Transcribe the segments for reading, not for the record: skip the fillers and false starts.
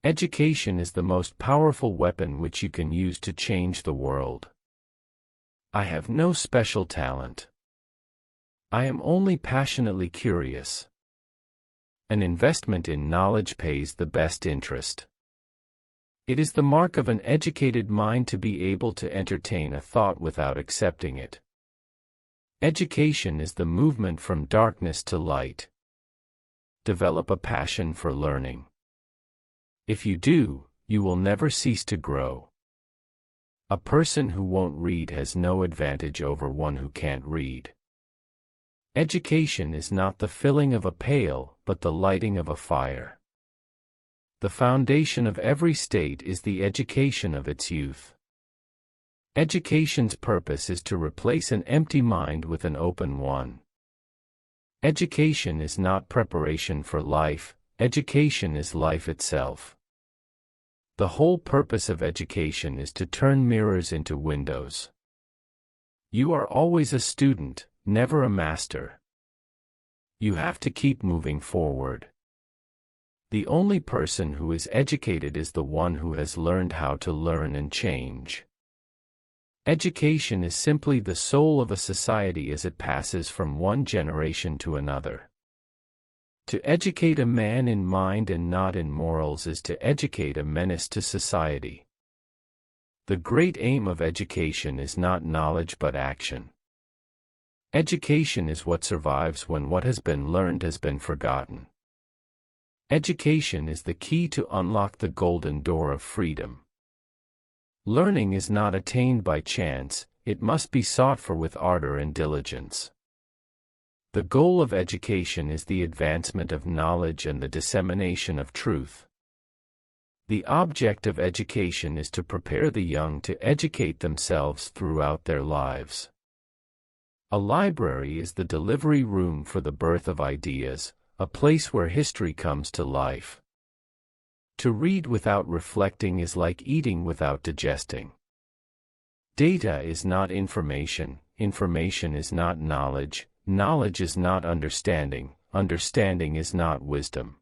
Education is the most powerful weapon which you can use to change the world. I have no special talent. I am only passionately curious. An investment in knowledge pays the best interest. It is the mark of an educated mind to be able to entertain a thought without accepting it. Education is the movement from darkness to light. Develop a passion for learning. If you do, you will never cease to grow. A person who won't read has no advantage over one who can't read. Education is not the filling of a pail, but the lighting of a fire. The foundation of every state is the education of its youth. Education's purpose is to replace an empty mind with an open one. Education is not preparation for life, education is life itself. The whole purpose of education is to turn mirrors into windows. You are always a student, never a master. You have to keep moving forward. The only person who is educated is the one who has learned how to learn and change. Education is simply the soul of a society as it passes from one generation to another. To educate a man in mind and not in morals is to educate a menace to society. The great aim of education is not knowledge but action. Education is what survives when what has been learned has been forgotten. Education is the key to unlock the golden door of freedom. Learning is not attained by chance, it must be sought for with ardor and diligence. The goal of education is the advancement of knowledge and the dissemination of truth. The object of education is to prepare the young to educate themselves throughout their lives. A library is the delivery room for the birth of ideas, a place where history comes to life. To read without reflecting is like eating without digesting. Data is not information, information is not knowledge, knowledge is not understanding, understanding is not wisdom.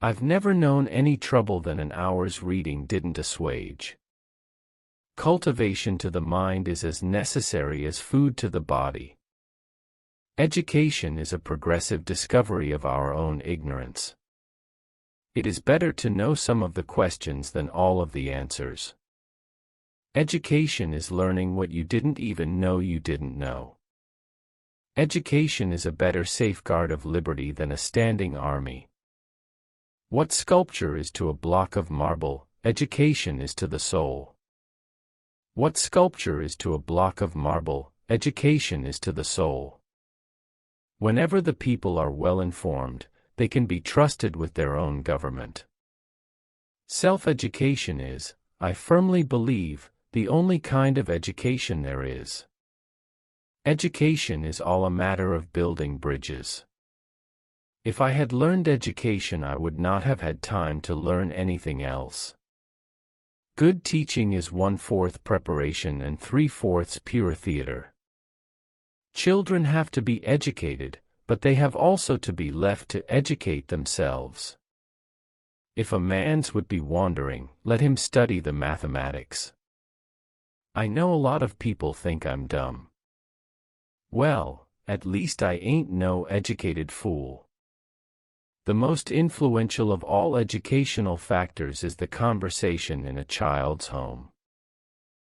I've never known any trouble that an hour's reading didn't assuage. Cultivation to the mind is as necessary as food to the body. Education is a progressive discovery of our own ignorance. It is better to know some of the questions than all of the answers. Education is learning what you didn't even know you didn't know. Education is a better safeguard of liberty than a standing army. What sculpture is to a block of marble, education is to the soul. What sculpture is to a block of marble, education is to the soul. Whenever the people are well informed, they can be trusted with their own government. Self-education is, I firmly believe, the only kind of education there is. Education is all a matter of building bridges. If I had learned education, I would not have had time to learn anything else. Good teaching is 1/4 preparation and 3/4 pure theater. Children have to be educated, but they have also to be left to educate themselves. If a man's would be wandering, let him study the mathematics. I know a lot of people think I'm dumb. Well, at least I ain't no educated fool. The most influential of all educational factors is the conversation in a child's home.